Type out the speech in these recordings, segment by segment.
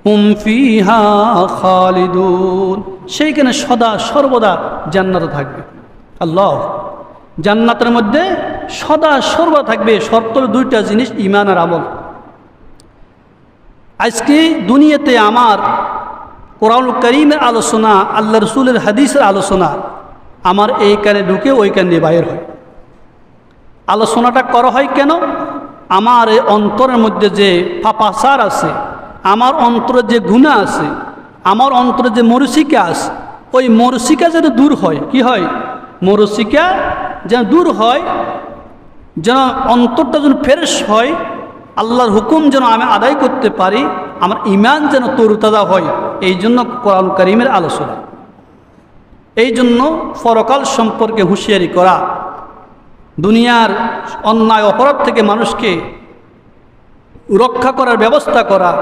হুম ফিহা খালিদুন, সেইখানে সদা সর্বদা জান্নাতে থাকবে। আল্লাহ, জান্নাতের মধ্যে সদা সর্বদা থাকবে, শর্ত দুইটা জিনিস, ঈমান আর আমল। আজকে দুনিয়াতে আমার কোরআন কারীমের আলোচনা, আল্লাহ রসুলের হাদিসের আলোচনা আমার এই কানে ঢুকে ওই কান দিয়ে বাইর হয়। আলোচনাটা করা হয় কেন? আমার এই অন্তরের মধ্যে যে পাপাচার আছে, আমার অন্তরে যে গুনাহ আছে, আমার অন্তরে যে মরুচিকা আছে, ওই মরুচিকা যেন দূর হয়। কি হয়? মরুচিকা যেন দূর হয়, যেন অন্তরটা যেন ফ্রেশ হয়, আল্লাহর হুকুম যেন আমি আদায় করতে পারি, আমার ঈমান যেন তরুতাজা হয়। এই জন্য কোরআন কারীমের আলোচনা, এই জন্য পরকাল সম্পর্কে হুঁশিয়ারি করা, দুনিয়ার অন্যায় অপরাধ থেকে মানুষকে রক্ষা করার ব্যবস্থা করা।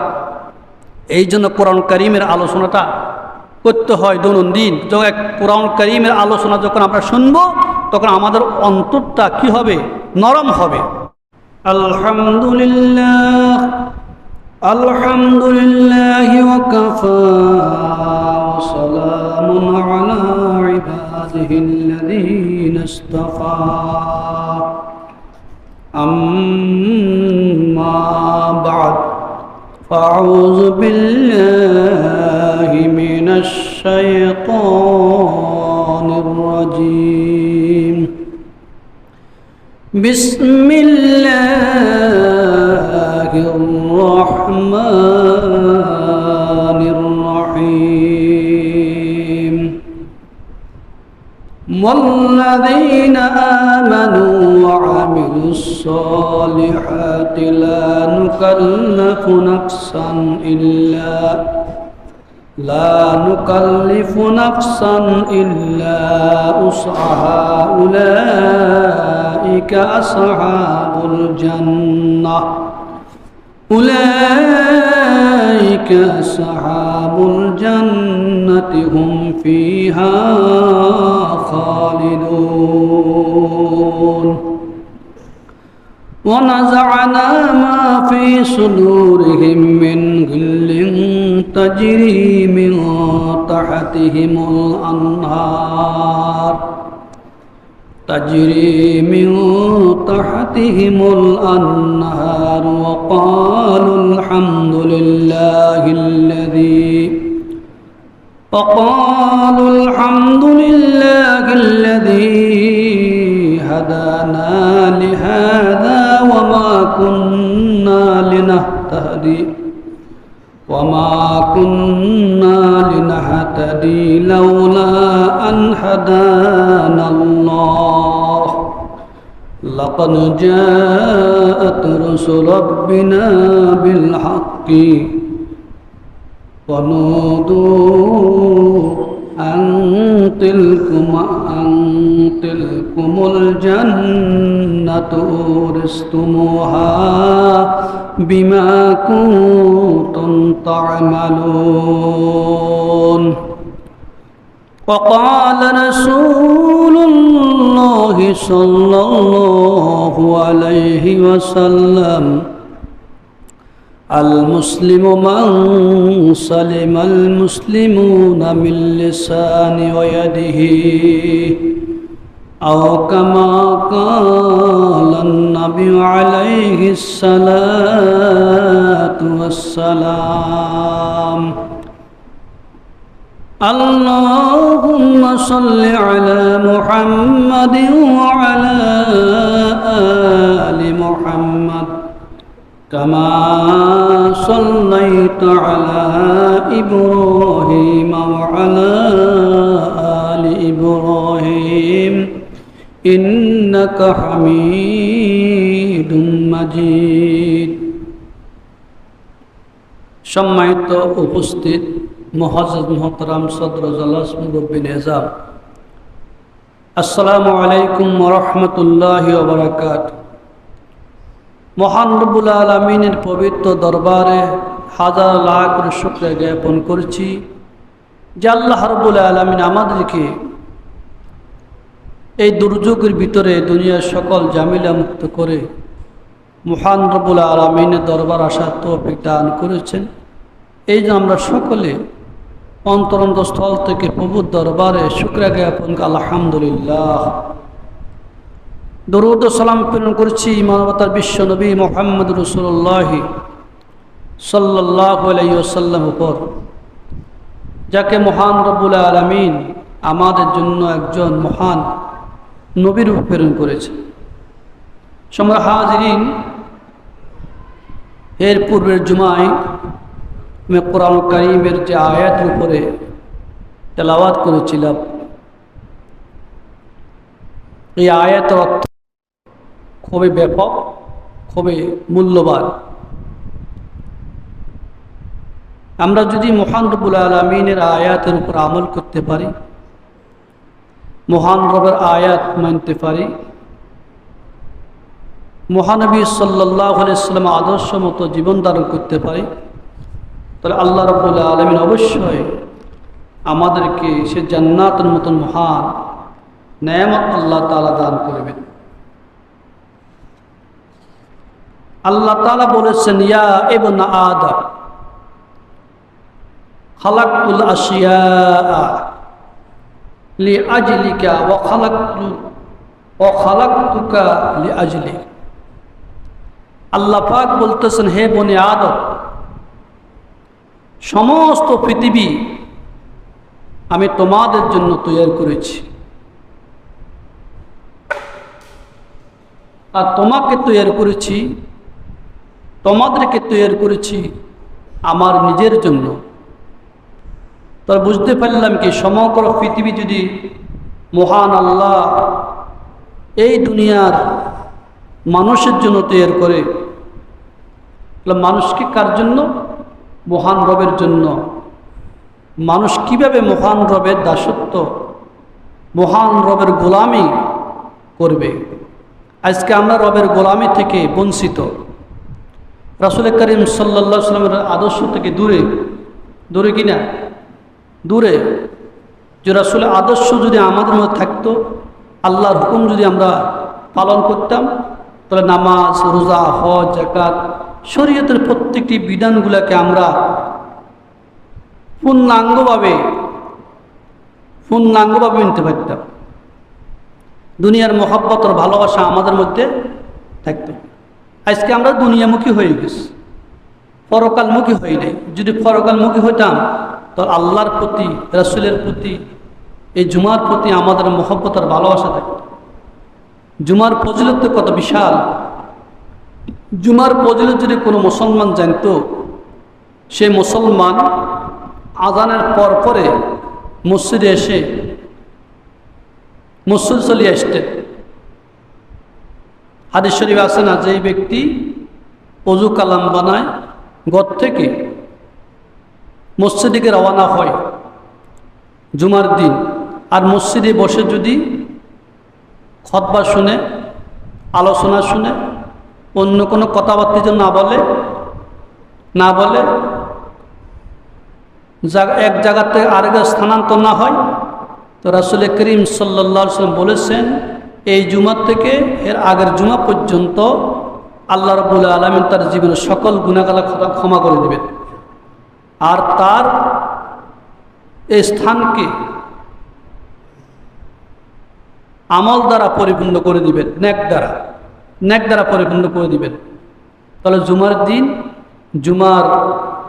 এই জন্য কোরআন কারীমের আলোচনাটা করতে হয় দৈনন্দিন। যখন কোরআন কারীমের আলোচনা যখন আমরা শুনব, তখন আমাদের অন্তরটা কি হবে? নরম হবে। আলহামদুলিল্লাহ, আলহামদুলিল্লাহ ওয়াকাফা ওয়া সালামুন আলা ইবাদিহিল্লাযীনা ইসতাফা। আম্মা বা'দ, ফাআউযু বিল্লাহি মিনাশ শাইতানির রাজীম। বিসমিল্লাহির রহমানির রহিম। والذين آمنوا وعملوا الصالحات لا نكلف نفسا إلا وسعها أولئك أصحاب الجنة هم فيها خالدون. ونزعنا ما في صدورهم من غل تجري من تحتهم الأنهار وقالوا الحمد لله الذي هدانا لهذا وما كنا لنهتدي لولا أن هدانا الله لقد جاءت رسل ربنا بالحق ونودوا أن تلكم الجنة أورثتموها بما كنتم تعملون. وقال رسول الله صلى الله عليه وسلم: المسلم من سلم المسلمون من لسانه ويده، أو كما قال النبي عليه الصلاة والسلام. اللهم صل على محمد وعلى آل محمد كما صليت على إبراهيم وعلى آل إبراهيم إنك حميد مجيد. সম্মানিত উপস্থিত মুআজ্জাজ মুহতারাম সদর জলাস মুরব্বী নিজাম, আসসালামু আলাইকুম ওয়া রাহমাতুল্লাহি ওয়া বারাকাতুহু। মহান রব্বুল আলামিনের পবিত্র দরবারে হাজার লাখ শুকরিয়া জ্ঞাপন করছি যে আল্লাহ রব্বুল আলামিন আমাদেরকে এই দুর্যোগের ভিতরে দুনিয়ার সকল জামিলা মুক্ত করে মহান রব্বুল আলামিনের দরবার আসার তৌফিক দান করেছেন। এই যে আমরা সকলে অন্তরস্থল থেকে প্রভুর দরবারে শুকরিয়া জ্ঞাপন আলহামদুলিল্লাহ, দরুদ ও সালাম প্রেরণ করছি মানবতার বিশ্ব নবী মুহাম্মদ রাসূলুল্লাহ সাল্লাল্লাহু আলাইহি ওয়াসাল্লাম উপর, যাকে মহান রব্বুল আলামিন আমাদের জন্য একজন মহান নবীর রূপে প্রেরণ করেছে। সম্মানিত হাজিরিন, এর পূর্বের জুমায় আমি কোরআন কারীমের যে আয়াতের উপরে তেলাওয়াত করেছিলাম, এই আয়াতের অর্থ খুবই ব্যাপক, খুবই মূল্যবান। আমরা যদি মহান রব্বুল আলামিনের আয়াতের উপর আমল করতে পারি, মহান রবের আয়াত মানতে পারি, মহানবী সাল্লাল্লাহু আলাইহি ওয়াসাল্লাম আদর্শ মতো জীবন ধারণ করতে পারি, তাহলে আল্লাহ রাব্বুল আলামিন অবশ্যই আমাদেরকে সে জান্নাতের মতন মহান নেয়ামত আল্লাহ তাআলা দান করবেন। আল্লাহ তাআলা বলেছেন, ইয়া ইবনা আদম খালাকতুল আশিয়া লিআজলিকা ওয়া খালাকতুকা লিআজলি। আল্লাহ পাক বলতেছেন, হে বনি আদম, সমস্ত পৃথিবী আমি তোমাদের জন্য তৈরি করেছি, আর তোমাকে তৈরি করেছি, তোমাদেরকে তৈরি করেছি আমার নিজের জন্য। তো বুঝতে পারলাম কি, সমগ্র পৃথিবী যদি মহান আল্লাহ এই দুনিয়ার মানুষের জন্য তৈরি করে, তাহলে মানুষকে কার জন্য? মহান রবের জন্য। মানুষ কিভাবে মহান রবের দাসত্ব, মহান রবের গোলামি করবে? আজকে আমরা রবের গোলামি থেকে বঞ্চিত, রাসূল করিম সাল্লাল্লাহু আলাইহি ওয়াসাল্লামের আদর্শ থেকে দূরে কিনা? দূরে। যে রাসূলের আদর্শ যদি আমাদের মধ্যে থাকতো, আল্লাহর হুকুম যদি আমরা পালন করতাম, তাহলে নামাজ, রোজা, হজ, যাকাত, শরীয়তের প্রত্যেকটি বিধানগুলোকে আমরা পূর্ণাঙ্গভাবে নিতে পারতাম। দুনিয়ার মহব্বত আর ভালোবাসা আমাদের মধ্যে থাকত। আজকে আমরা দুনিয়ামুখী হয়ে গেছি, পরকালমুখী হই নাই। যদি পরকালমুখী হইতাম, তাহলে আল্লাহর প্রতি, রাসূলের প্রতি, এই জুমার প্রতি আমাদের মহব্বত আর ভালোবাসা থাকত। জুমার ফজিলত কত বিশাল! জুমার ফজিলত যদি কোনো মুসলমান জানত, সে মুসলমান আজানের পরে মসজিদে এসে মসজিদ চলে আসতেন। হাদিস শরীফ আছে না, যে ব্যক্তি অজু কালাম বানায়, ঘর থেকে মসজিদে রওনা হয় জুমার দিন, আর মসজিদে বসে যদি খুতবা শুনে, আলোচনা শুনে, অন্য কোনো কথাবার্তা যেন না বলে, এক জায়গা থেকে আরেক স্থানান্তর না হয়, তো রাসূল করিম সাল্লাল্লাহু আলাইহি ওয়াসাল্লাম বলেছেন, এই জুমার থেকে এর আগের জুমা পর্যন্ত আল্লাহ রাব্বুল আলামিন তার জীবনের সকল গুনাহগালা ক্ষমা করে দেবেন, আর তার এই স্থানকে আমল দ্বারা পরিপূর্ণ করে দিবেন, নেক দ্বারা পরিপূর্ণ করে দিবেন। তাহলে জুমার দিন জুমার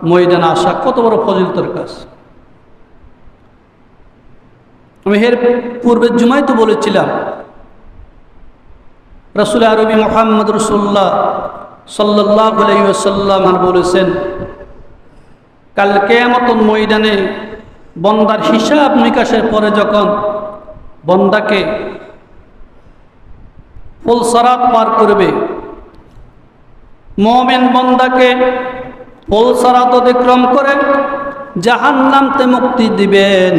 ময়দানে আসা কত বড় ফজিলতের কাজ! আমি এর পূর্বের জুমায় তো বলেছিলাম, রাসূল আরবি মুহাম্মদ রাসূলুল্লাহ সাল্লাল্লাহু আলাইহি ওয়াসাল্লাম বলেছেন, কাল কিয়ামতের ময়দানে বান্দার হিসাব নিকাশের পরে যখন বান্দাকে ফুলসরাত পার করবে, মুমিন বান্দাকে ফুলসরাত অতিক্রম করে জাহান্নাম থেকে মুক্তি দিবেন,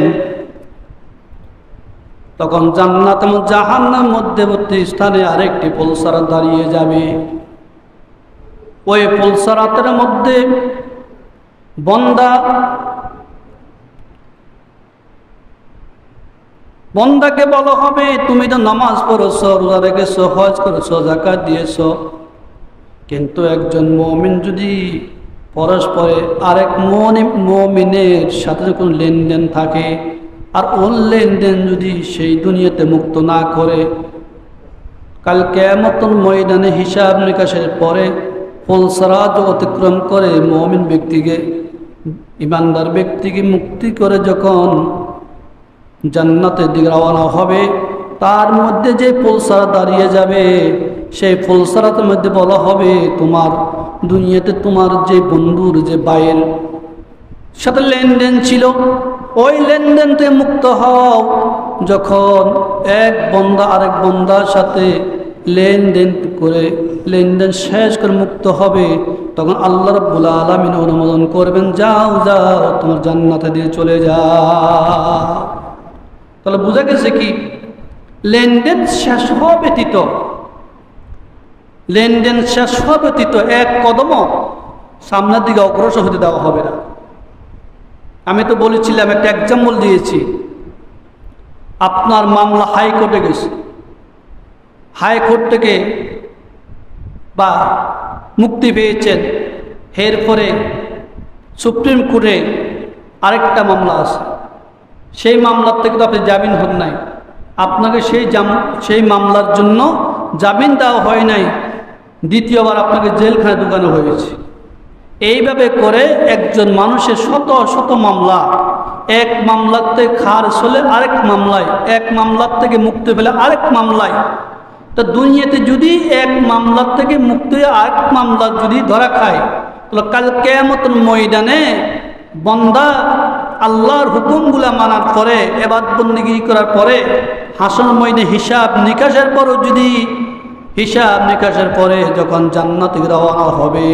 তখন জান্নাত এবং জাহান্নাম মধ্যবর্তী স্থানে আরেকটি ফুলসরাত দাঁড়িয়ে যাবে। ওই ফুলসরাতের মধ্যে বন্দাকে বলা হবে, তুমি তো নামাজ পড়েছো, রোজা রেখেছো, হজ করেছো, যাকাত দিয়েছো, কিন্তু একজন মুমিন যদি পরস্পরে আরেক মুমিনের সাথে যখন লেনদেন থাকে, আর ওর লেনদেন যদি সেই দুনিয়াতে মুক্ত না করে, কাল কিয়ামতের ময়দানে হিসাব নিকাশের পরে ফুলসরাত অতিক্রম করে মুমিন ব্যক্তিকে, ইমানদার ব্যক্তিকে মুক্তি করে যখন জান্নাতের দিকে রওনা হবে, তার মধ্যে যে ফুলসরাত দাঁড়িয়ে যাবে, সেই ফুলসরাতের মধ্যে বলা হবে, তোমার দুনিয়াতে তোমার যে বন্ধুর, যে ভাইয়ের সাথে লেনদেন ছিল, ওই লেনদেন থেকে মুক্ত হও। যখন এক বন্দা আরেক বন্দার সাথে লেনদেন করে, লেনদেন শেষ করে মুক্ত হবে, তখন আল্লাহ রাব্বুল আলামিন অনুমোদন করবেন, যাও যাও তোমার জান্নাতে দিয়ে চলে যাও। তাহলে বোঝা গেছে কি, লেনদেন শেষ হওয়া ব্যতীত, লেনদেন শেষ হওয়া ব্যতীত এক কদমও সামনের দিকে অগ্রসর হতে দেওয়া হবে না। আমি তো বলেছিলাম, একটা এক্সাম্পল দিয়েছি। আপনার মামলা হাইকোর্টে গেছে, হাইকোর্ট থেকে বা মুক্তি পেয়েছেন, এরপরে সুপ্রিম কোর্টে আরেকটা মামলা আছে, সেই মামলার থেকে তো আপনি জামিন হন নাই, আপনাকে সেই মামলার জন্য জামিন দেওয়া হয় নাই, দ্বিতীয়বার আপনাকে জেলখানায় ঢুকানো হয়েছে। এইভাবে করে একজন মানুষের শত শত মামলা, এক মামলার থেকে খারিজ হলে আরেক মামলায়, এক মামলার থেকে মুক্তি পেলে আরেক মামলায়। তো দুনিয়াতে যদি এক মামলার থেকে মুক্তি হয়ে আরেক মামলা যদি ধরা খায়, তাহলে কাল কিয়ামতের ময়দানে বান্দা আল্লাহর হুকুমগুলা মানার পরে, ইবাদত বন্দেগী করার পরে, হাসর ময়দানে হিসাব নিকাশের পরও যদি, হিসাব নিকাশের পরে যখন জান্নাতে রওনা হবে,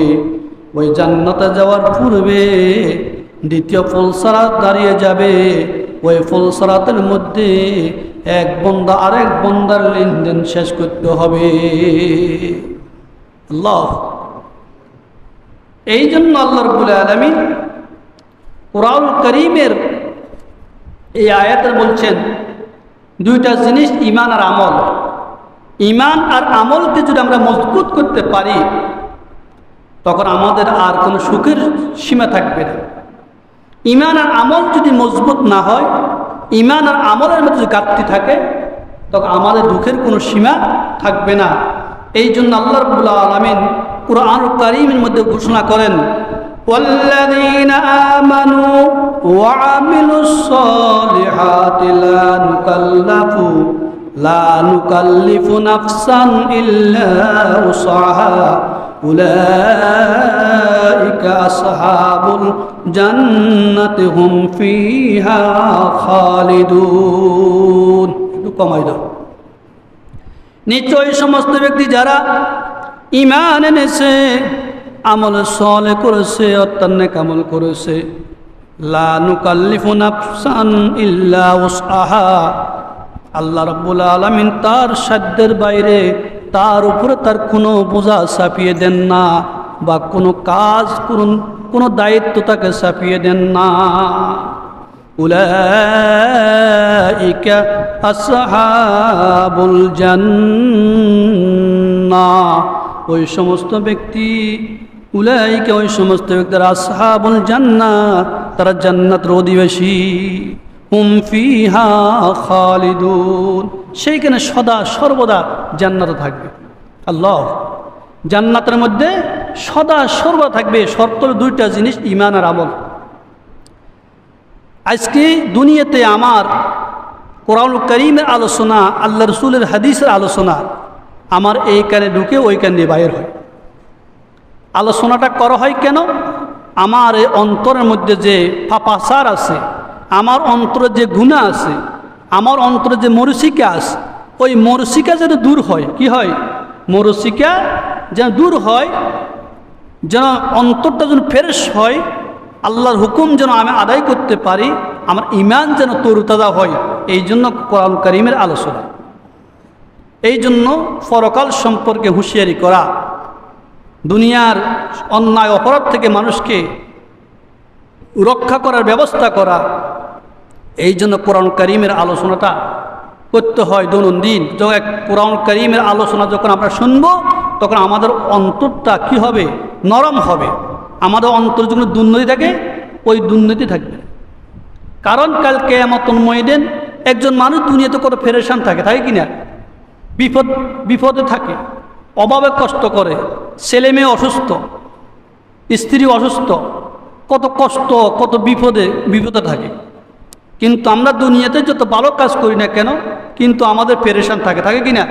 ওই জান্নাতে যাওয়ার পূর্বে দ্বিতীয় ফুলসরাত দাঁড়িয়ে যাবে। ওই ফুলসরাতের মধ্যে এক বন্দা আরেক বন্দার লেনদেন শেষ করতে হবে। আল্লাহ, এই জন্য আল্লাহ রাব্বুল আলামিন কুরআন কারীমের এই আয়াতে বলছেন, দুইটা জিনিস, ঈমান আর আমল। ঈমান আর আমলকে যদি আমরা মজবুত করতে পারি, তখন আমাদের আর কোনো সুখের সীমা থাকবে না। ঈমান আর আমল যদি মজবুত না হয়, ঈমান আর আমলের মধ্যে যদি ঘাটতি থাকে, তখন আমাদের দুঃখের কোনো সীমা থাকবে না। এই জন্য আল্লাহ রাব্বুল আলামিন কুরআন কারীমের মধ্যে ঘোষণা করেন, ওয়াল্লাযীনা আমানু ওয়া আমিলুস সালিহাতি লা নুকাল্লিফু নাফসান ইল্লা উসআহা উলাইকা আসহাবুল জান্নাতি হুম ফিহা খালিদুন। একটু কমাই দাও। নিশ্চয় সমস্ত ব্যক্তি যারা ঈমান এনেছে, আমল সালেহ করেছে, অত্যন্ত নেক আমল করেছে, লা নুকাল্লিফু নাফসান ইল্লা উসআহা, আল্লাহ রাব্বুল আলামিন তার সাধ্যের বাইরে তার উপরে তার কোনো বোঝা চাপিয়ে দেন না, বা কোনো কাজ, কোনো দায়িত্ব তাকে চাপিয়ে দেন না। উলাইকা আসহাবুল জান্নাহ, ওই সমস্ত ব্যক্তি, উলাইকা ওই সমস্ত ব্যক্তিরা আসহাবুল জান্নাহ, তারা জান্নাতের অধিবাসী। হুম ফিহা খালিদুন, সেইখানে সদা সর্বদা জান্নাতে থাকবে। আল্লাহ, জান্নাতের মধ্যে সদা সর্বদা থাকবে। শর্ত দুইটা জিনিস, ঈমান আর আমল। আজকে দুনিয়াতে আমার কোরআন কারীমের আলোচনা, আল্লাহ রসুলের হাদিসের আলোচনা, আমার এই কানে ঢুকে ওই কানে বাইর হয়। আলোচনাটা করা হয় কেন? আমার এই অন্তরের মধ্যে যে পাপাচার আছে, আমার অন্তরে যে গুনাহ আছে, আমার অন্তরে যে মরুচিকা আছে, ওই মরুচিকা যেন দূর হয়। কি হয়? মরুচিকা যেন দূর হয়, যেন অন্তরটা যেন ফ্রেশ হয়, আল্লাহর হুকুম যেন আমি আদায় করতে পারি, আমার ঈমান যেন তরুতাজা হয়। এই জন্য কোরআন কারীমের আলোচনা। এই জন্য পরকাল সম্পর্কে হুঁশিয়ারি করা, দুনিয়ার অন্যায় অপরাধ থেকে মানুষকে রক্ষা করার ব্যবস্থা করা। এই জন্য কোরআন কারীমের আলোচনাটা করতে হয় দৈনন্দিন। যখন কোরআন কারীমের আলোচনা যখন আমরা শুনব, তখন আমাদের অন্তরটা কি হবে? নরম হবে। আমাদের অন্তর যখন দুর্নীতি থাকে ওই দুর্নীতি থাকবে। কারণ কাল কিয়ামতুল ময়দান একজন মানুষ দুনিয়াতে কত পেরেশান থাকে কিনা, বিপদে থাকে, অভাবে কষ্ট করে, ছেলে মেয়ে অসুস্থ, স্ত্রী অসুস্থ, কত কষ্ট কত বিপদে থাকে। কিন্তু আমরা দুনিয়াতে যত ভালো কাজ করি না কেন কিন্তু আমাদের পেরেশান থাকে কিনা।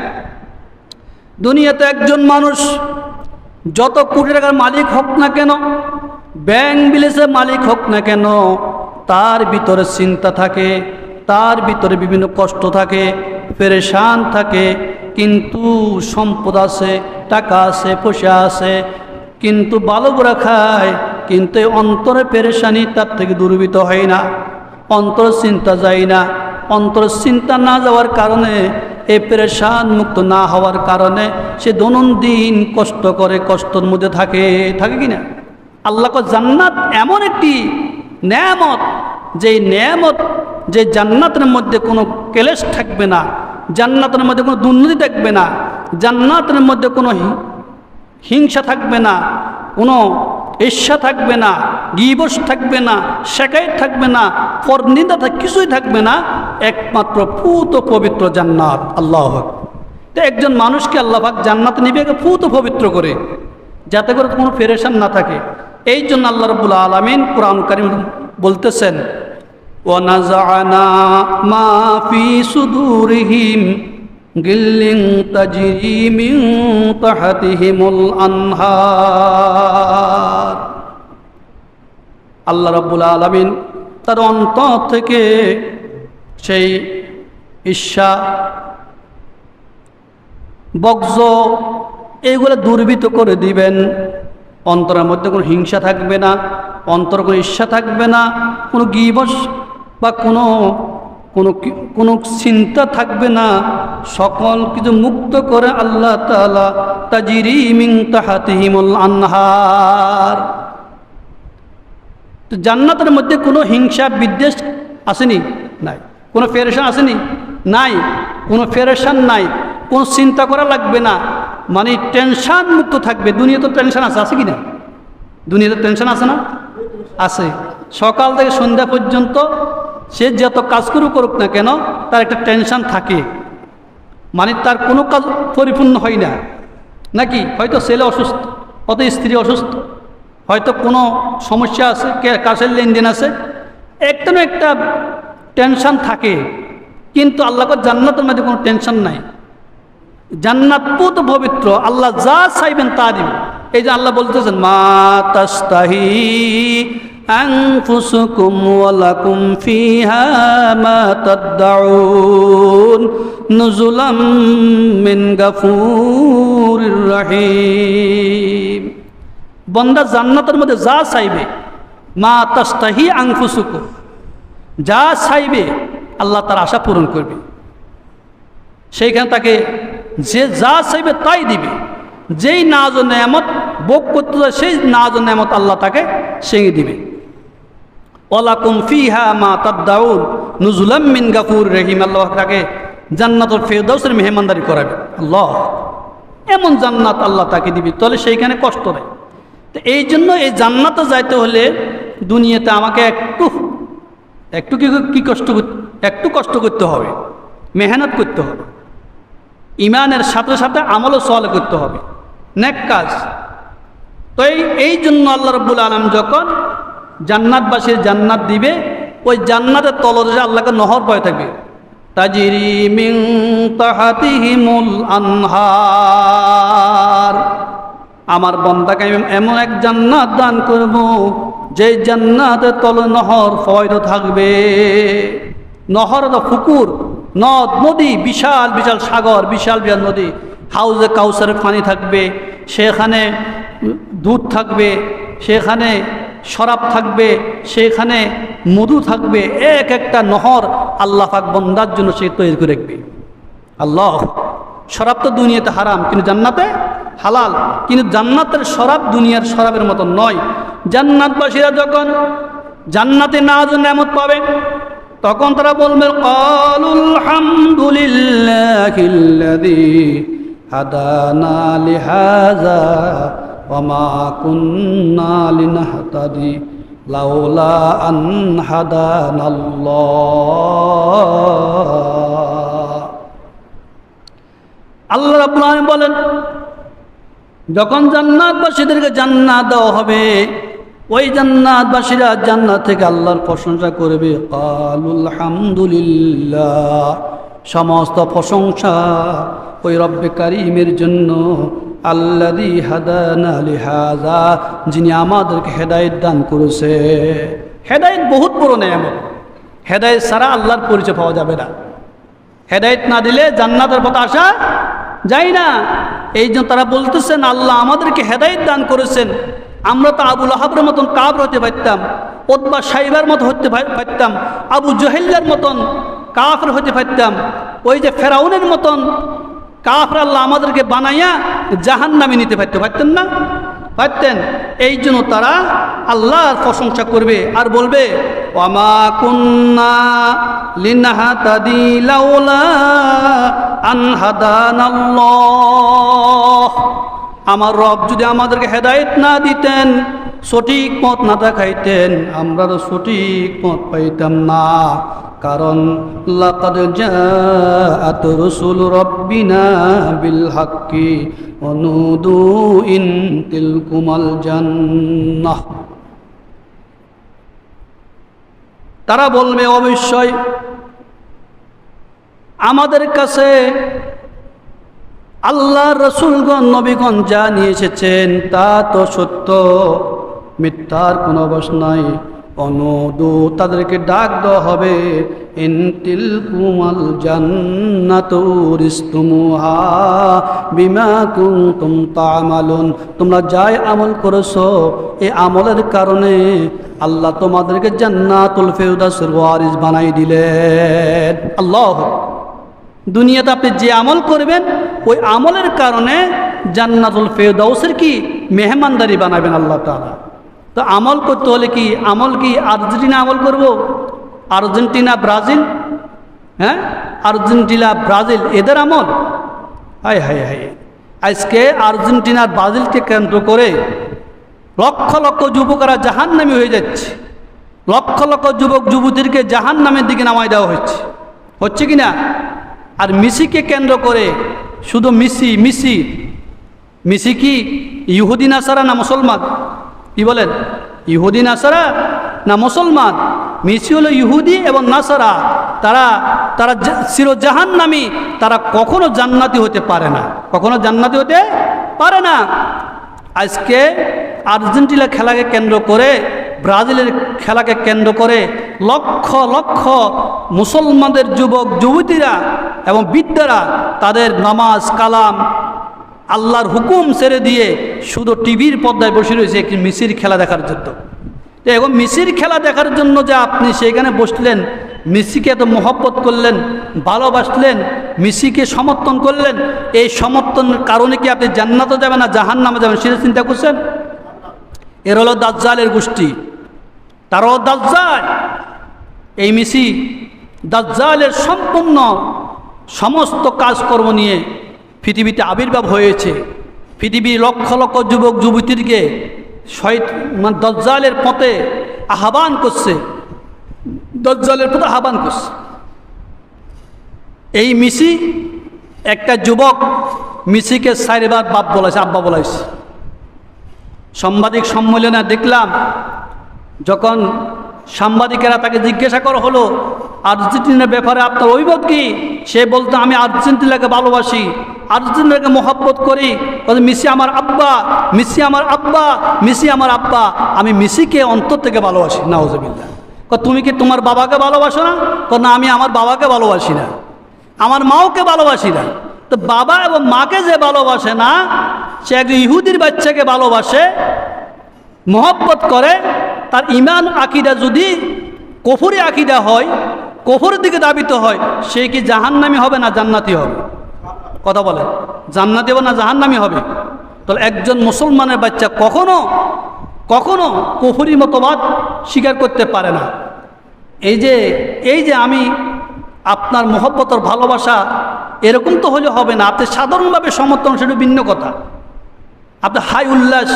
দুনিয়াতে একজন মানুষ যত কোটি টাকার মালিক হোক না কেন, ব্যাংক ব্যালেন্সের মালিক হোক না কেন, তার ভিতরে চিন্তা থাকে, তার ভিতরে বিভিন্ন কষ্ট থাকে, পেরেশান থাকে। কিন্তু সম্পদ আছে, টাকা আছে, পয়সা আছে, কিন্তু ভালো বুড়া খায়, কিন্তু অন্তরে পেরেশানি তার থেকে দূরীভূত হয় না, অন্তর চিন্তা যায় না। অন্তর চিন্তা না যাওয়ার কারণে, এই পেরেশান মুক্ত না হওয়ার কারণে সে দৈনন্দিন কষ্ট করে, কষ্টের মধ্যে থাকে কিনা। আল্লাহ জান্নাত এমন একটি নেয়ামত, যে নেয়ামত, যে জান্নাতের মধ্যে কোনো ক্লেশ থাকবে না, জান্নাতের মধ্যে কোনো দুর্নীতি থাকবে না, জান্নাতের মধ্যে কোনো হিংসা থাকবে না, কোনো ঈর্ষা থাকবে না, গীবত থাকবে না, শিকায়ত থাকবে না, পরনিন্দা কিছুই থাকবে না, একমাত্র পূত পবিত্র জান্নাত। আল্লাহু আকবার। তো একজন মানুষকে আল্লাহ পাক জান্নাত নিবে পূত পবিত্র করে, যাতে করে কোনো পেরেশান না থাকে। এই জন্য আল্লাহ রাব্বুল আলামিন কুরআন কারীম বলতেছেন, ওয়ানাযা'না মা ফি সুদুরিহিম গিল্লিন তাজরি মিন তাহতিহিমুল আনহার। আল্লাহ রাব্বুল আলামিন তার অন্তর থেকে সেই ঈর্ষা, বগজ এইগুলো দূরীভূত করে দিবেন। অন্তরের মধ্যে কোনো হিংসা থাকবে না, অন্তর কোনো ঈর্ষা থাকবে না, কোনো গীবত বা কোনো চিন্তা থাকবে না। সকল কিছু মুক্ত করে আল্লাহ তাআলা তাজরি মিন তাহতিহিমুল আনহার। তো জান্নাতের মধ্যে কোনো হিংসা বিদ্বেষ আসেনি? নাই। কোনো পেরেশান আসেনি? নাই। কোনো পেরেশান নাই, কোনো চিন্তা করা লাগবে না, মানে টেনশান মুক্ত থাকবে। দুনিয়া তো টেনশান আছে কি না? দুনিয়াতে টেনশান আছে না? আছে। সকাল থেকে সন্ধ্যা পর্যন্ত সে যত কাজ করুক না কেন তার একটা টেনশান থাকে, মানে তার কোনো কাজ পরিপূর্ণ হয় না নাকি। হয়তো ছেলে অসুস্থ, হয়তো স্ত্রী অসুস্থ, হয়তো কোনো সমস্যা আছে, কাজের লেনদেন আছে, একটা না একটা টেনশান থাকে। কিন্তু আল্লাহ জান্নাতের মধ্যে কোনো টেনশান নাই। জান্নাত পুত পবিত্র, আল্লাহ যা চাইবেন তা দিবেন। এই যে আল্লাহ বলতেছেন, মা তাস্তাহি আনফুসুকুম ওয়া লাকুম ফিহা মা তাদউন নুজুলাম মিন গাফুরির রহিম। বান্দা জান্নাতের মধ্যে যা চাইবে, মা তাস্তাহি আনফুসুকুম, যা চাইবে আল্লাহ তার আশা পূরণ করবে। সেইখানে তাকে যে যা চাইবে তাই দিবে। যেই নাজ ও নেয়ামত ভোগ করতে যায় সেই নাজ ও নেয়ামত আল্লাহ তাকে সেঙে দিবে। ওয়ালাকুম ফিহা মা তাদউন নুজুলাম মিন গাফুরির রহিম। আল্লাহ তাকে জান্নাতুল ফেরদাউসের মেহমানদারি করাবে। আল্লাহ এমন জান্নাত আল্লাহ তাকে দিবে, তাহলে সেইখানে কষ্ট নেই। তো এই জন্য এই জান্নাতে যাইতে হলে দুনিয়াতে আমাকে একটু কষ্ট করতে হবে, মেহনত করতে হবে, ইমানের সাথে সাথে আমলও সওয়াল করতে হবে, নেক কাজ। তো এই জন্য আল্লাহ রাব্বুল আলামিন যখন জান্নাতবাসীর জান্নাত দিবে, ওই জান্নাতের তলদেশে আল্লাহকে নহর বয়ে থাকবে, তাজরি মিন তাহতিহিমুল আনহার। আমার বান্দাকে আমি এমন এক জান্নাত দান করব যে জান্নাতের তলে নহর ফয়দ থাকবে। নহর তো পুকুর, নদ নদী, বিশাল বিশাল সাগর, বিশাল বিশাল নদী, হাউজে কাউসারের পানি থাকবে, সেখানে দুধ থাকবে, সেখানে শরাব থাকবে, সেখানে মধু থাকবে। এক একটা নহর আল্লাহ পাক বান্দার জন্য সে তৈরি করে রাখবে। আল্লাহ, শরাব তো দুনিয়াতে হারাম কিন্তু জান্নাতে হালাল। কিন্তু জান্নাতের শরাব দুনিয়ার শরাবের মতো নয়। জান্নাতবাসীরা যখন জান্নাতে নাজ নেয়ামত পাবে তখন তারা বলবে, ক্বালুল হামদুলিল্লাহিল্লাযী হাদানা লিহাযা ওয়ামা কুন্না লিনাহতাদি লাউলা আন হাদানাল্লাহ। আল্লাহ রাব্বুল আলামিন বলেন, যখন জান্নাতবাসীদেরকে জান্নাত দেওয়া হবে, ওই জান্নাতবাসীরা জান্নাত থেকে আল্লাহর প্রশংসা করবে, কালুল হামদুলিল্লাহ, সমস্ত প্রশংসা ওই রব্বে কারীমের জন্য, আল্লাযী হাদানা লিহাযা, যিনি আমাদেরকে হেদায়েত দান করেছে। হেদায়েত বহুত বড় নেয়ামত। হেদায়েত ছাড়া আল্লাহর পরিচয় পাওয়া যাবে না। হেদায়েত না দিলে জান্নাতের পথে আসা যায় না। এই জন্য তারা বলতেছেন, আল্লাহ আমাদেরকে হেদায়েত দান করেছেন। আমরা তো আবু লাহাবের মতন কাফের হতে পারতাম, উতবা শাইবার মতো হতে পারতাম, আবু জহেলের মতন কাফের হতে পারতাম, ওই যে ফেরাউনের মতন কাফের আল্লাহ আমাদেরকে বানাইয়া জাহান্নামে নিতে পারতেন না? পারতেন। এই জন্য তারা আল্লাহর প্রশংসা করবে আর বলবে, ওয়ামা কুন্না লিনাহতাদি লাউলা আন হাদানাল্লাহ, আমার রব যদি আমাদেরকে হেদায়েত না দিতেন, সঠিক পথ না দেখাইতেন, আমরা তো সঠিক পথ পাইতাম না। কারণ লাকাদ জাআত রাসূল রাব্বিনা বিল হাক্কি ওয়া নুদু ইন তিলকুমাল জান্নাহ। তারা বলবে, অবশ্যই আমাদের কাছে আল্লাহর রাসূলগণ নবীগণ যা নিয়ে এসেছেন তা তো সত্য, মিথ্যার কোনো অবকাশ নাই। অনুদু, তাদেরকে ডাক দেওয়া হবে, ইনতিল কুমাল জান্নাতু রিস্তুমুহা বিমা কুনতুম তা'মালুন, তোমরা যাই আমল করেছো এই আমলের কারণে আল্লাহ তোমাদেরকে জান্নাতুল ফিরদাউসের ওয়ারিস বানাই দিলেন। আল্লাহ, দুনিয়াতে আপনি যে আমল করবেন ওই আমলের কারণে জান্নাতুল ফিরদাউসের কি মেহমানদারি বানাবেন আল্লাহ তাআলা। তো আমল করতে হলে কি, আমল কি আর্জেন্টিনা আমল করব? আর্জেন্টিনা ব্রাজিল, হ্যাঁ আর্জেন্টিনা ব্রাজিল এদের আমল? হায় হায় হায়, আজকে আর্জেন্টিনার ব্রাজিলকে কেন্দ্র করে লক্ষ লক্ষ যুবকরা জাহান্নামী হয়ে যাচ্ছে। লক্ষ লক্ষ যুবক যুবতীদেরকে জাহান্নামের দিকে নামায় দেওয়া হচ্ছে কি না? আর মেসিকে কেন্দ্র করে শুধু মেসি কি ইহুদি নাসারা না মুসলমান? কি বলেন, ইহুদি নাসারা না মুসলমান? মেসি হলো ইহুদি এবং নাসারা, তারা চির জাহান্নামী, তারা কখনো জান্নাতি হতে পারে না, কখনো জান্নাতি হতে পারে না। আজকে আর্জেন্টিনা খেলাকে কেন্দ্র করে, ব্রাজিলের খেলাকে কেন্দ্র করে লক্ষ লক্ষ মুসলমানদের যুবক যুবতীরা এবং বৃদ্ধরা তাদের নামাজ কালাম আল্লাহর হুকুম ছেড়ে দিয়ে শুধু টিভির পর্দায় বসে রয়েছে একটি মেসির খেলা দেখার জন্য। তো এখন মেসির খেলা দেখার জন্য যে আপনি সেখানে বসলেন, মেসিকে এত মহব্বত করলেন, ভালোবাসলেন, মেসিকে সমর্থন করলেন, এই সমর্থনের কারণে কি আপনি জান্নাতে যাবেন না জাহান্নামে যাবেন সেটা চিন্তা করছেন? এর হলো দাজ্জালের গোষ্ঠী, তারাও দাজ্জাল। এই মেসি দাজ্জালের সম্পূর্ণ সমস্ত কাজকর্ম নিয়ে পৃথিবীতে আবির্ভাব হয়েছে। পৃথিবীর লক্ষ লক্ষ যুবক যুবতীকে দাজ্জালের পথে আহ্বান করছে, দাজ্জালের পথে আহ্বান করছে। এই মেসি একটা যুবক মেসিকে 4 বার বাপ বলেছে, আব্বা বলেছে। সাংবাদিক সম্মেলনে দেখলাম যখন সাংবাদিকেরা তাকে জিজ্ঞাসা করা হলো আর্জেন্টিনার ব্যাপারে আপনার অভিমত কি, সে বলতো আমি আর্জেন্টিনাকে ভালোবাসি, আর্জেন্টিনাকে মহব্বত করি, মেসি আমার আব্বা, মেসি আমার আব্বা, মেসি আমার আব্বা, আমি মেসিকে অন্তর থেকে ভালোবাসি। নাউজুবিল্লাহ। তুমি কি তোমার বাবাকে ভালোবাসো না? না, আমি আমার বাবাকে ভালোবাসি না, আমার মাওকে ভালোবাসি না। তো বাবা এবং মাকে যে ভালোবাসে না, সে একজন ইহুদির বাচ্চাকে ভালোবাসে, মহব্বত করে, তার ইমান আকিদা যদি কুফরি আকিদা হয়, কুফরের দিকে দাবিত হয়, সে কি জাহান্নামী হবে না জান্নাতি হবে? কথা বলেন, জান্নাতি হবে না জাহান্নামী হবে? তাহলে একজন মুসলমানের বাচ্চা কখনো কখনো কুফরি মতবাদ স্বীকার করতে পারে না। এই যে আমি আপনার মহব্বতের ভালোবাসা, এরকম তো হলে হবে না। আপনি সাধারণভাবে সমর্থন, সেটা ভিন্ন কথা। আপনি হাই উল্লাস,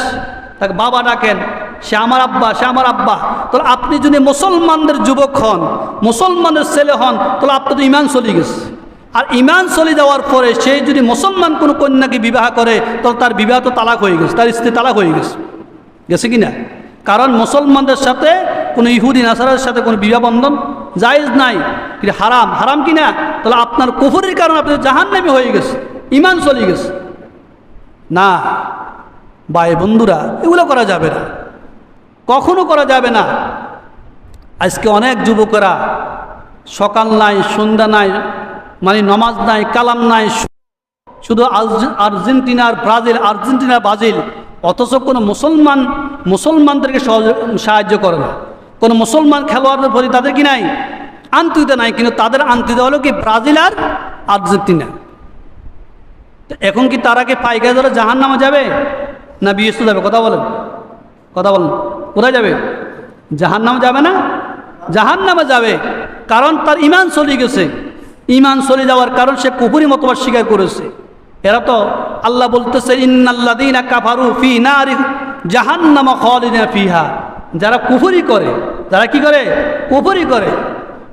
তাকে বাবা ডাকেন, সে আমার আব্বা, সে আমার আব্বা। তাহলে আপনি যদি মুসলমানদের যুবক হন, মুসলমানের ছেলে হন, তাহলে আপনার তো ইমান চলে গেছে। আর ইমান চলে যাওয়ার পরে সে যদি মুসলমান কোনো কন্যাকে বিবাহ করে, তাহলে তার বিবাহ তো তালাক হয়ে গেছে, তার স্ত্রী তালাক হয়ে গেছে, গেছে কি না? কারণ মুসলমানদের সাথে কোনো ইহুদি নাসারার সাথে কোনো বিবাহ বন্ধন জায়েজ নাই, কিন্তু হারাম। হারাম কি না? তাহলে আপনার কুফরের কারণে আপনি জাহান্নামী হয়ে গেছে, ইমান চলে গেছে। না ভাই বন্ধুরা, এগুলো করা যাবে না, কখনো করা যাবে না। আজকে অনেক যুবকেরা সকাল নাই, সন্ধ্যা নাই, মানে নমাজ নাই, কালাম নাই, শুধু আর্জেন্টিনার ব্রাজিল, আর্জেন্টিনার ব্রাজিল, অথচ কোনো মুসলমানদেরকে সাহায্য করে না। কোনো মুসলমান খেলোয়াড়দের প্রতি তাদের কি নাই, আন্তরিকতা নাই। কিন্তু তাদের আন্তরিকতা হলো কি ব্রাজিল আর আর্জেন্টিনা। এখন কি তারা কি পাইকারি ধরে জাহান্নামে যাবে না বিএসু যাবে? কথা বলেন, কথা বলেন, কোথায় যাবে? জাহান্নামে যাবে না? জাহান্নামে যাবে, কারণ তার ইমান চলে গেছে। ইমান চলে যাওয়ার কারণ সে কুফরি মতবাদ স্বীকার করেছে। এরা তো আল্লাহ বলতেছে ইন্নাল্লাযীনা কাফারু ফি নারি জাহান্নাম খালিদিনা ফিহা। যারা কুফরি করে, যারা কি করে? কুফরি করে।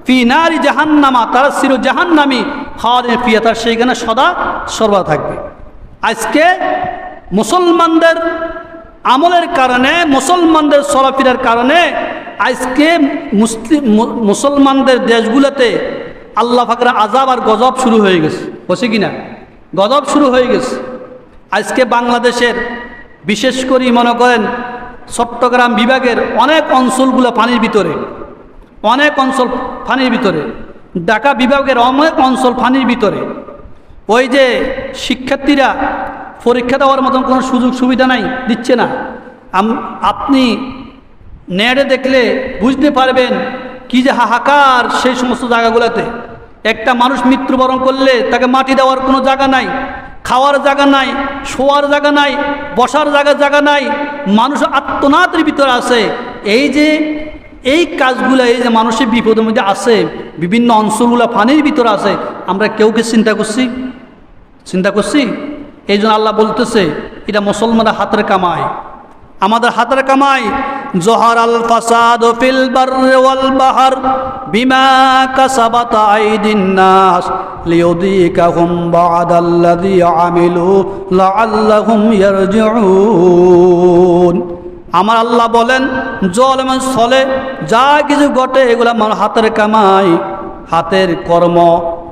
ফি নারি জাহান্নামা, তারা চির জাহান্নামী, খালিদিনা ফিহা, তার সেইখানে সদা সর্বদা থাকবে। আজকে মুসলমানদের আমলের কারণে, মুসলমানদের চলাফেরার কারণে আজকে মুসলমানদের দেশগুলোতে আল্লাহ পাকের আযাব আর গজব শুরু হয়ে গেছে, বসে কিনা? গজব শুরু হয়ে গেছে। আজকে বাংলাদেশের বিশেষ করে মনে করেন চট্টগ্রাম বিভাগের অনেক অঞ্চলগুলো পানির ভিতরে, অনেক অঞ্চল পানির ভিতরে, ঢাকা বিভাগের অনেক অঞ্চল পানির ভিতরে। ওই যে শিক্ষার্থীরা পরীক্ষা দেওয়ার মতন কোনো সুযোগ সুবিধা নাই, দিচ্ছে না। আপনি নেটে দেখলে বুঝতে পারবেন কি যে হাহাকার সেই সমস্ত জায়গাগুলোতে। একটা মানুষ মৃত্যুবরণ করলে তাকে মাটি দেওয়ার কোনো জায়গা নাই, খাওয়ার জায়গা নাই, শোয়ার জায়গা নাই, বসার জায়গা নাই, মানুষ আত্মনাদের ভিতরে আছে। এই যে এই কাজগুলো, এই যে মানুষের বিপদের মধ্যে আছে, বিভিন্ন অঞ্চলগুলো পানির ভিতরে আছে, আমরা কেউ কি চিন্তা করছি? চিন্তা করছি? এই জন্য আল্লাহ বলতেছে এটা মুসলমানদের হাতের কামাই, আমাদের হাতের কামাই। জহারাল ফাসাদু ফিল বাররি ওয়াল বাহর বিমা কাসাবাত আইদিন নাস লিয়ুযীকাহুম বা'দাল্লাযী আমিলু লাআল্লাহুম ইয়ারজিউন। আমার আল্লাহ বলেন জলেমন চলে যা কিছু ঘটে এগুলো আমার হাতের কামাই, হাতের কর্ম।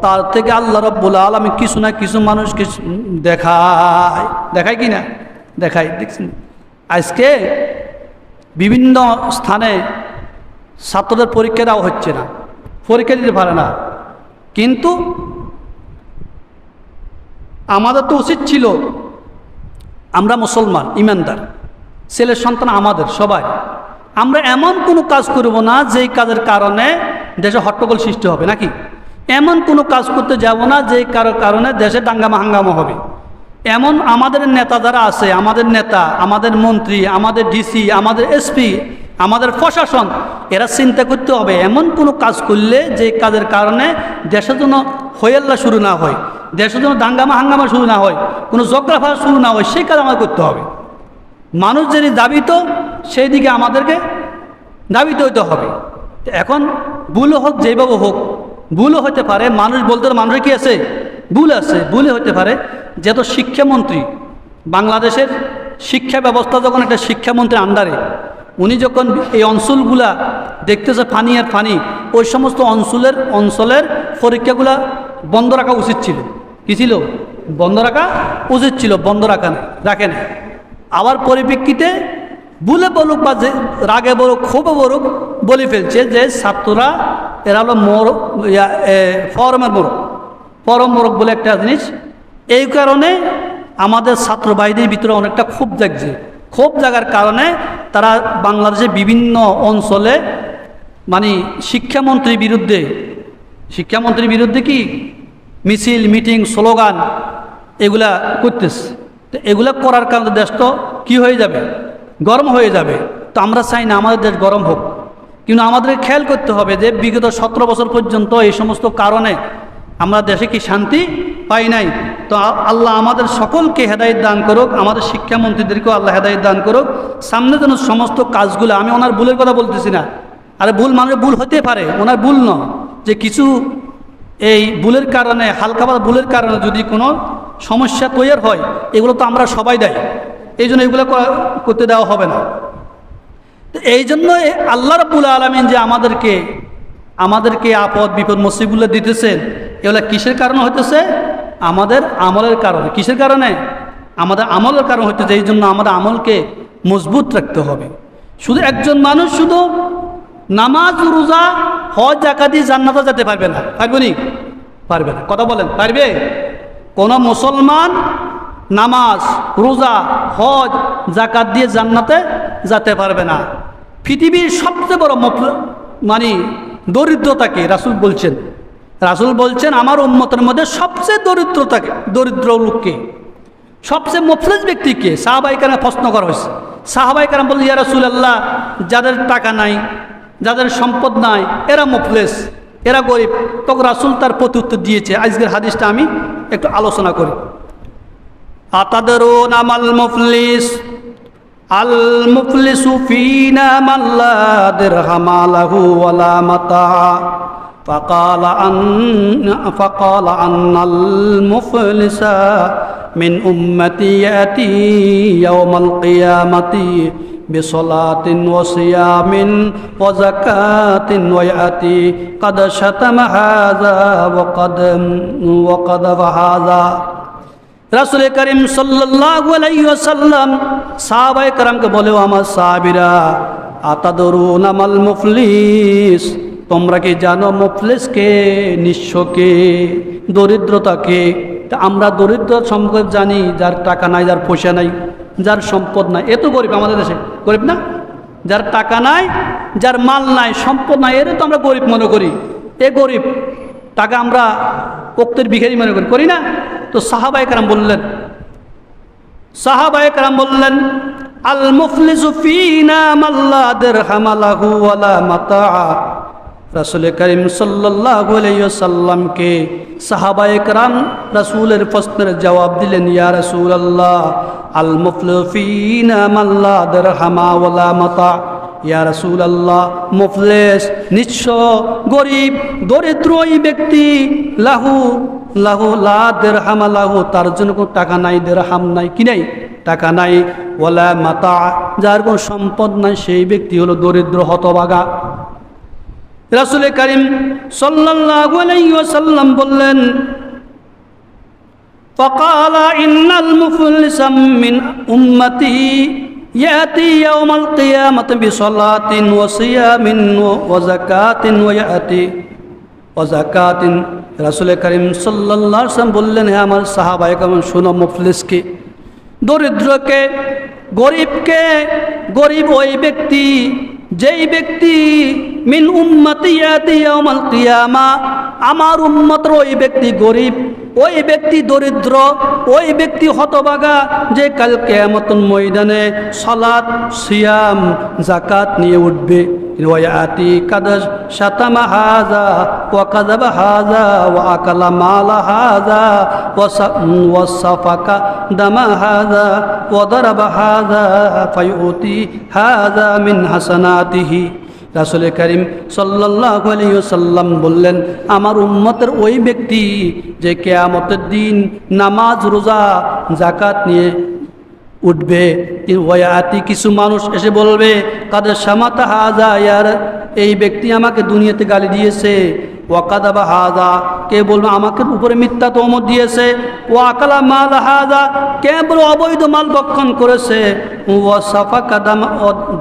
তার থেকে আল্লাহ রাব্বুল আলামিন কিছু না কিছু মানুষকে দেখায় কি না? দেখায়। দেখছেন আজকে বিভিন্ন স্থানে ছাত্রদের পরীক্ষা দেওয়া হচ্ছে না, পরীক্ষা দিতে পারে না। কিন্তু আমাদের তো উচিত ছিল, আমরা মুসলমান ইমানদার ছেলের সন্তান আমাদের সবাই, আমরা এমন কোনো কাজ করব না যেই কাজের কারণে দেশে হট্টগোল সৃষ্টি হবে, নাকি? এমন কোনো কাজ করতে যাব না যেই কারণে দেশে দাঙ্গামা হাঙ্গামা হবে। এমন আমাদের নেতা যারা আছে, আমাদের নেতা, আমাদের মন্ত্রী, আমাদের ডিসি, আমাদের এসপি, আমাদের প্রশাসন, এরা চিন্তা করতে হবে এমন কোনো কাজ করলে যে কাজের কারণে দেশের জন্য হইয়াল্লা শুরু না হয়, দেশের জন্য দাঙ্গামা হাঙ্গামা শুরু না হয়, কোনো জগ্রাফা শুরু না হয়, সেই কাজ আমাদের করতে হবে। মানুষ যদি দাবিত সেই দিকে আমাদেরকে দাবিত হইতে হবে। এখন ভুল হোক, যেভাবে হোক, ভুলও হতে পারে। মানুষ বলতে মানুষের কি আছে? ভুল আছে, ভুলে হতে পারে। যেহেতু শিক্ষামন্ত্রী, বাংলাদেশের শিক্ষা ব্যবস্থা যখন একটা শিক্ষামন্ত্রীর আন্ডারে, উনি যখন এই অঞ্চলগুলা দেখতেছে ফানি আর ফানি, ওই সমস্ত অঞ্চলের পরীক্ষাগুলা বন্ধ রাখা উচিত ছিল। কি ছিল? বন্ধ রাখা উচিত ছিল, বন্ধ রাখেন। আবার পরিপ্রেক্ষিতে ভুলে বলুক বা যে রাগে বলুক, ক্ষোভে বলুক, বলে ফেলছে যে ছাত্ররা এরা হলো ফরমের মোরগ, পরম মোরগ বলে একটা জিনিস। এই কারণে আমাদের ছাত্র ভাইদের ভিতরে অনেকটা ক্ষোভ জাগছে। ক্ষোভ জাগার কারণে তারা বাংলাদেশের বিভিন্ন অঞ্চলে মানে শিক্ষামন্ত্রীর বিরুদ্ধে কি মিছিল, মিটিং, স্লোগান এগুলা করতেছে। তো এগুলা করার কারণে দেশ তো কী হয়ে যাবে? গরম হয়ে যাবে। তো আমরা চাই না আমাদের দেশ গরম হোক, কিন্তু আমাদের খেয়াল করতে হবে যে বিগত 17 বছর পর্যন্ত এই সমস্ত কারণে আমরা দেশে কি শান্তি পাই নাই? তো আল্লাহ আমাদের সকলকে হেদায়েত দান করুক, আমাদের শিক্ষামন্ত্রীদেরকেও আল্লাহ হেদায়েত দান করুক। সামনে যেন সমস্ত কাজগুলো, আমি ওনার ভুলের কথা বলতেছি না, আরে ভুল মানুষের ভুল হতে পারে, ওনার ভুল নয়, যে কিছু এই ভুলের কারণে, হালকা পাতলা ভুলের কারণে যদি কোনো সমস্যা তৈরি হয়, এগুলো তো আমরা সবাই দেয়, এই জন্য এগুলো করতে দেওয়া হবে না। তো এই জন্য আল্লাহ রাব্বুল আলামিন যে আমাদেরকে আপদ বিপদ মুসিবতগুলো দিতেছেন, এগুলো কিসের কারণে হইতেছে? আমাদের আমলের কারণে। কিসের কারণে? আমাদের আমলের কারণে হইতেছে। এই জন্য আমাদের আমলকে মজবুত রাখতে হবে। শুধু একজন মানুষ শুধু নামাজ রোজা হজ জাকাত দিয়ে জান্নাতে যেতে পারবে না, পারবে নি? পারবে না। কথা বলেন, পারবে? কোন মুসলমান নামাজ রোজা হজ জাকাত দিয়ে জান্নাতে যেতে পারবে না। পৃথিবীর সবচেয়ে বড় মানে দরিদ্রতাকে রাসূল বলছেন আমার উম্মতের মধ্যে সবচেয়ে দরিদ্র লোককে, সবচেয়ে মুফলিস ব্যক্তিকে সাহাবায়ে কেরাম প্রশ্ন করা হয়েছে। সাহাবায়ে কেরাম বললেন, ইয়া রাসূলুল্লাহ, যাদের টাকা নাই, যাদের সম্পদ নাই, এরা মুফলিস, এরা গরিব। তখন রাসূল তার প্রত্যুত্তর দিয়েছে। আজকের হাদিসটা আমি একটু আলোচনা করি। আতাদরুনা মাল মুফলিস, আল মুফলিসু ফিনা মান লা দিরহামা লাহু ওয়ালা মাতা। فقال أن المفلس من أمتي يأتي يوم القيامة بصلاة وصيام وزكاة ويأتي قد شتم هذا وقذف هذا। রাসূল করিম সাল্লাল্লাহু আলাইহি ওয়াসাল্লাম সাহাবায়ে কেরামকে বলে, আমার সাহাবীরা, আতাদরুনা মাল মুফলিস, তোমরা কি জানো মুফলিসকে, নিঃস্বকে, দরিদ্রতাকে? আমরা দরিদ্র সম্পর্কে জানি, যার টাকা নাই, যার পয়সা নাই, যার সম্পদ নাই। এত গরিব আমাদের দেশে, গরিব না? যার টাকা নাই, যার মাল নাই, সম্পদ নাই, এর তো আমরা গরিব মনে করি। এ গরিব, টাকা আমরা উক্তের ভিখারি মনে করি না? তো সাহাবায়ে কেরাম বললেন, আল মুফলিসু ফিনা মান লা দিরহামা লাহু ওয়ালা মাতা। রাসূল করিম সাল্লাল্লাহু আলাইহি ওয়াসাল্লামকে সাহাবায়ে কেরাম রাসূলের প্রশ্নের জবাব দিলেন, ইয়া রাসূলুল্লাহ, আল মুফলিসু ফিনা মান লা দিরহামা ওয়ালা মাতা। ইয়া রাসূলুল্লাহ, মুফলিস, নিঃস্ব, গরিব, দরিদ্র ওই ব্যক্তি, লাহু লা দিরহামা লাহু, তার জন্য কোনো টাকা নাই, দিরহাম নাই, কি নাই? টাকা নাই, ওয়ালা মাতা, যার কোনো সম্পদ নাই, সেই ব্যক্তি হলো দরিদ্র, হতভাগা। রাসূল করিম সাল্লাল্লাহু আলাইহি ওয়াসাল্লাম বললেন, ফাকালা ইন্নাল মুফলিসা মিন উম্মতি ইয়াতি ইয়াউমাল কিয়ামাতি বিসালাতিন ওয়া সিয়ামিন ওয়া যাকাতিন ওয়া ইয়াতি ওয়া যাকাতিন। রাসূল করিম সাল্লাল্লাহু আলাইহি ওয়াসাল্লাম বললেন, হে আমার সাহাবায়ে কেরাম, শোনো, মুফলিসকে, দরিদ্রকে, গরিবকে, গরিব ওই ব্যক্তি, যেই ব্যক্তি মিন উম্মতি ইয়াতি ইয়াউমাল কিয়ামা, আমার উম্মতের ওই ব্যক্তি গরিব, ওই ব্যক্তি দরিদ্র, ওই ব্যক্তি হতভাগা, যে কাল কিয়ামতের ময়দানে সালাত, সিয়াম, যাকাত নিয়ে উঠবে। ওয়ায়াতি কাদাশ শাতামা হাযা ওয়া কাযাবা হাযা ওয়া আকালা মালা হাযা ওয়া সাফাকা দামা হাযা ওয়া দারাবা হাযা ফায়ুতি হাযা মিন হাসানাতিহি। রাসূল করিম সাল্লাল্লাহু আলাইহি ওয়াসাল্লাম বললেন, আমার উম্মতের ওই ব্যক্তি যে কিয়ামতের দিন নামাজ রোজা যাকাত নিয়ে উঠবে। ওয়ায়াতি, কিছু মানুষ এসে বলবে, কাদের সামাতা হাজা, ইয়ার এই ব্যক্তি আমাকে দুনিয়াতে গালি দিয়েছে। ওয়াকাদাবা হাজা, কে বলবে আমাকে উপরে মিথ্যা তহমত দিয়েছে। ওয়াকালা মাল হাজা, কে বলবে অবৈধ মাল ভক্ষণ করেছে। ওয়া সাফাকা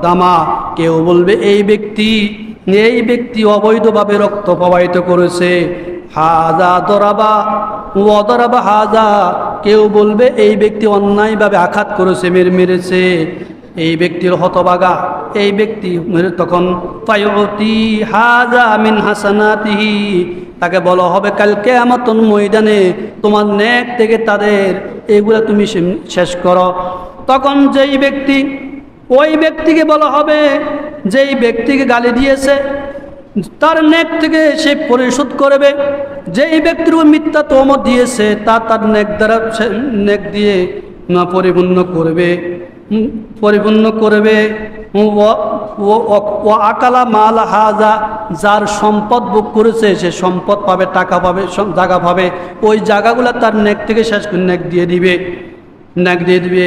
দামা, কেউ বলবে এই ব্যক্তি অবৈধভাবে রক্ত প্রবাহিত করেছে। হাজা দরাবা ওয়াদরাবা হাজা, কেউ বলবে এই ব্যক্তি অন্যায়ভাবে আঘাত করেছে, মেরেছে। এই ব্যক্তির হতভাগা, এই ব্যক্তি তখন ফায়ুতি হাজা মিন হাসানাতিহি, তাকে বলা হবে কাল কিয়ামতের ময়দানে তোমার নেক থেকে তাদের এইগুলা তুমি শেষ করো। তখন ওই ব্যক্তিকে বলা হবে, যেই ব্যক্তিকে গালি দিয়েছে, তার নেক থেকে সে পরিশোধ করবে। যেই ব্যক্তির উপর মিথ্যা তহমত দিয়েছে তার নেক দ্বারা নেক দিয়ে না পরিপূর্ণ করবে। ও আকালা মাল হাজা, যার সম্পদ ভোগ করেছে সে সম্পদ পাবে, টাকা পাবে, জায়গা পাবে, ওই জায়গাগুলো তার নেক থেকে শেষ করে নেক দিয়ে দিবে।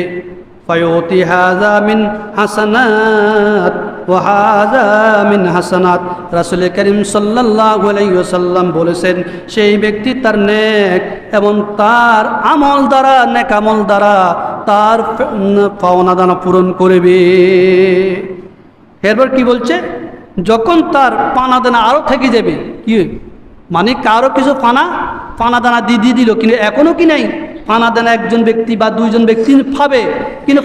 ফায়ুতি হাযা মিন হাসানাত ওয়া হাযা মিন হাসানাত। রাসূল করিম সাল্লাল্লাহু আলাইহি ওয়াসাল্লাম বলেছেন, সেই ব্যক্তি তার নেক এবং তার আমল দ্বারা, নেক আমল দ্বারা তার পাওনা দানা পূরণ করবে। এরপর কি বলছে, যখন তার পানা দানা আরও থেকে যাবে, কি মানে কারো কিছু পানা দানা দিয়ে দিল, কিন্তু এখনও কি নাই পানা দানা, একজন ব্যক্তি বা দুইজন ব্যক্তি পাবে, কিন্তু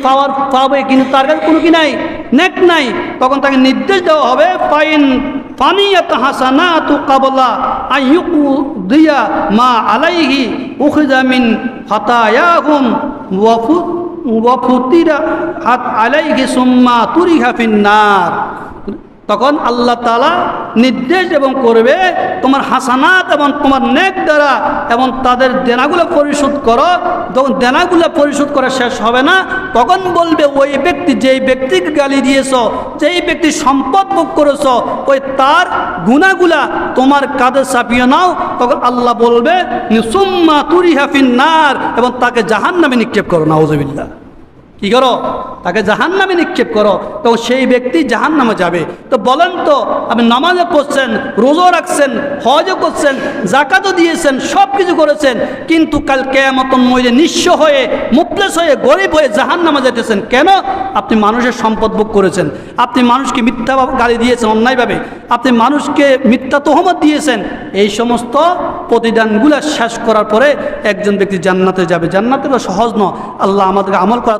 পাবে কিন্তু তার কাছে কোনো কি নাই, নেক নাই। তখন তাকে নির্দেশ দেওয়া হবে, ফানিয়াত হাসানাতু ক্বাবলা আইয়ুকদিয়া মা আলাইহি উখিযা মিন ফাতায়াহুম ওয়া ফুতিরা হাত আলাইহি সুম্মা তুরিহা ফিন্নার। তখন আল্লাহ তাআলা নির্দেশ এবং করবে, তোমার হাসানাত এবং তোমার নেক দ্বারা এবং তাদের দেনাগুলো পরিশোধ করো। যখন দেনাগুলো পরিশোধ করা শেষ হবে না, তখন বলবে ওই ব্যক্তি, যেই ব্যক্তিকে গালি দিয়েছ, যেই ব্যক্তি সম্পদ ভোগ করেছ, ওই তার গুনাহগুলা তোমার কাঁধে চাপিয়ে নাও। তখন আল্লাহ বলবে সুম্মা তুরিহা ফিন্নার, এবং তাকে জাহান্নামে নিক্ষেপ করো। নাউযুবিল্লাহ। কি করো? তাকে জাহান্নামে নিক্ষেপ করো। তখন সেই ব্যক্তি জাহান্নামে যাবে। তো বলেন তো, আপনি নামাজে পড়ছেন, রোজা রাখছেন, হজও করছেন, যাকাতও দিয়েছেন, সব কিছু করেছেন, কিন্তু কাল কিয়ামতের ময়দানে নিঃস্ব হয়ে, মুফলিস হয়ে, গরিব হয়ে জাহান্নামে যেতেছেন। কেন? আপনি মানুষের সম্পদ ভোগ করেছেন, আপনি মানুষকে মিথ্যা গালি দিয়েছেন অন্যায়ভাবে, আপনি মানুষকে মিথ্যা তহমত দিয়েছেন। এই সমস্ত প্রতিদানগুলো শেষ করার পরে একজন ব্যক্তি জান্নাতে যাবে। জান্নাতে সহজ নয়। আল্লাহ আমাদেরকে আমল করা